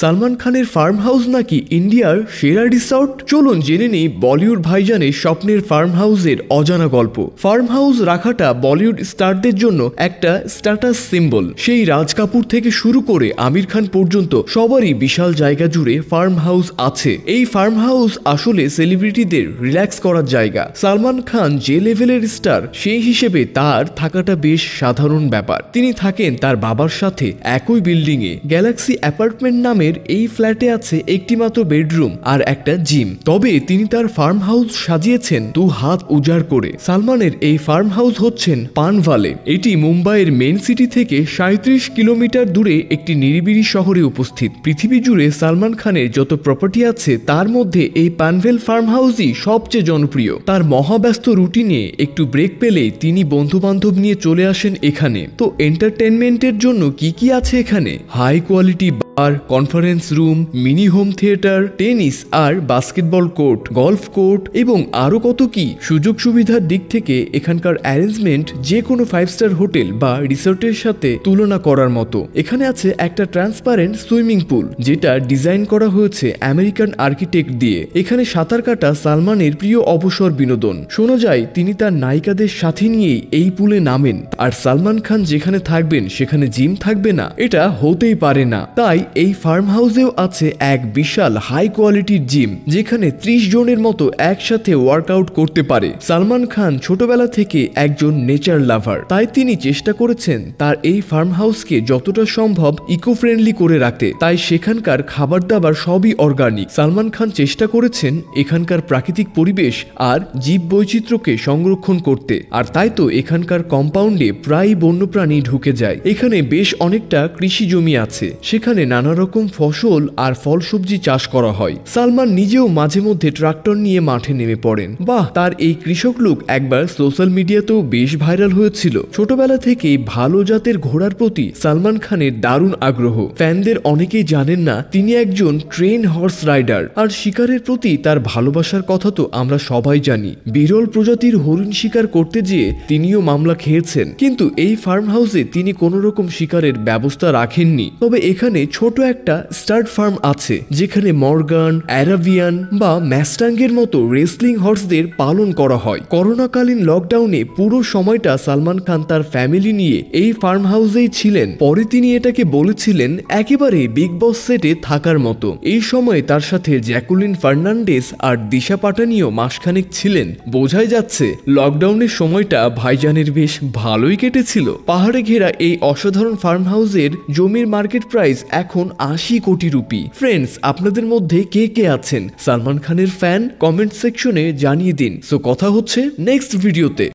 সালমান খানের farm house নাকি ইন্ডিয়ার সেরা রিসর্ট? চলুন জেনে নেই বলিউড ভাইজানের স্বপ্নের ফার্ম হাউসের অজানা গল্প। ফার্ম হাউস রাখাটা বলিউড স্টারদের জন্য একটা স্ট্যাটাস সিম্বল। সেই রাজ কাপুর থেকে শুরু করে আমির খান পর্যন্ত সবারই বিশাল জায়গা জুড়ে ফার্ম হাউস আছে। এই ফার্ম হাউস আসলে সেলিব্রিটিদের রিল্যাক্স করার জায়গা। সালমান খান যে লেভেলের স্টার, সেই হিসেবে তার থাকাটা বেশ সাধারণ ব্যাপার। তিনি থাকেন তার বাবার সাথে একই বিল্ডিং এ। গ্যালাক্সি অ্যাপার্টমেন্ট নামের এই ফ্ল্যাটে আছে একটি মাত্র বেডরুম আর একটা জিম। তবে তিনি তার ফার্ম হাউস সাজিয়েছেন দু হাত উজাড় করে। সালমানের এই ফার্ম হাউস হচ্ছেন পানভালে। এটি মুম্বাইয়ের মেন সিটি থেকে 37 কিলোমিটার দূরে একটি নিরিবিলি শহরে উপস্থিত। পৃথিবী জুড়ে সালমান খানের যত প্রপার্টি আছে তার মধ্যে এই পানভেল ফার্ম হাউসই সবচেয়ে জনপ্রিয়। তার মহাব্যস্ত রুটিনে একটু ব্রেক পেলেই তিনি বন্ধু বান্ধব নিয়ে চলে আসেন এখানে। তো এন্টারটেনমেন্টের জন্য কি কি আছে এখানে? হাই কোয়ালিটি আর conference room, mini home theatre, tennis আর বাস্কেটবল কোর্ট, গলফ কোর্ট এবং আরো কত কি। সুযোগ সুবিধার দিক থেকে এখানকার অ্যারেঞ্জমেন্ট যে কোনো 5 স্টার হোটেল বা রিসোর্টের সাথে তুলনা করার মতো। এখানে আছে একটা ট্রান্সপারেন্ট সুইমিং পুল, যেটা ডিজাইন করা হয়েছে আমেরিকান আর্কিটেক্ট দিয়ে। এখানে সাঁতার কাটা সালমানের প্রিয় অবসর বিনোদন। শোনা যায় তিনি তার নায়িকাদের সাথে নিয়েই এই পুলে নামেন। আর সালমান খান যেখানে থাকবেন সেখানে জিম থাকবে না, এটা হতেই পারে না। তাই এই ফার্ম হাউসেও আছে এক বিশাল হাই কোয়ালিটির জিম, যেখানে 30 জনের মতো একসাথে ওয়ার্কআউট করতে পারে। সালমান খান ছোটবেলা থেকে একজন নেচার লাভার, তাই তিনি চেষ্টা করেছেন তার এই ফার্ম হাউসকে যতটা সম্ভব ইকো ফ্রেন্ডলি করে রাখতে। তাই সেখানকার খাবার দাবার সবই অর্গানিক। সালমান খান চেষ্টা করেছেন এখানকার প্রাকৃতিক পরিবেশ আর জীব বৈচিত্র্যকে সংরক্ষণ করতে। আর তাই তো এখানকার কম্পাউন্ডে প্রায় বন্যপ্রাণী ঢুকে যায়। এখানে বেশ অনেকটা কৃষি জমি আছে, সেখানে নানা রকম ফসল আর ফল সবজি চাষ করা হয়। সালমান নিজেও মাঝে মধ্যে ট্রাক্টর নিয়ে মাঠে নেমে পড়েন। বাহ, তার এই কৃষক লুক একবার সোশ্যাল মিডিয়াতেও বেশ ভাইরাল হয়েছিল। ছোটবেলা থেকেই ভালো জাতের ঘোড়ার প্রতি সালমান খানের দারুণ আগ্রহ। ফ্যানদের অনেকেই জানেন না তিনি একজন ট্রেন হর্স রাইডার। আর শিকারের প্রতি তার ভালোবাসার কথা তো আমরা সবাই জানি। বিরল প্রজাতির হরিণ শিকার করতে যেয়ে তিনিও মামলা খেয়েছেন, কিন্তু এই ফার্ম হাউসে তিনি কোনো রকম শিকারের ব্যবস্থা রাখেননি। তবে এখানে ছোট একটা স্টার্ট ফার্ম আছে, যেখানে মর্গান, অ্যারাবিয়ান বা ম্যাস্টাঙ্গের মতো রেসলিং হর্সদের পালন করা হয়। করোনাকালীন লকডাউনে পুরো সময়টা সালমান খান তার ফ্যামিলি নিয়ে এই ফার্ম হাউসেই ছিলেন। পরে তিনি এটাকে বলেছিলেন একেবারে বিগ বস সেটে থাকার মতো। এই সময় তার সাথে জ্যাকুলিন ফার্নান্ডেস আর দিশা পাটানিও মাসখানেক ছিলেন। বোঝাই যাচ্ছে লকডাউনের সময়টা ভাইজানের বেশ ভালোই কেটেছিল। পাহাড়ে ঘেরা এই অসাধারণ ফার্ম হাউসের জমির মার্কেট প্রাইস এখন 80 কোটি রুপি। ফ্রেন্ডস, আপনাদের মধ্যে কে কে আছেন সালমান খানের ফ্যান? কমেন্ট সেকশনে জানিয়ে দিন। সো কথা হচ্ছে নেক্সট ভিডিওতে।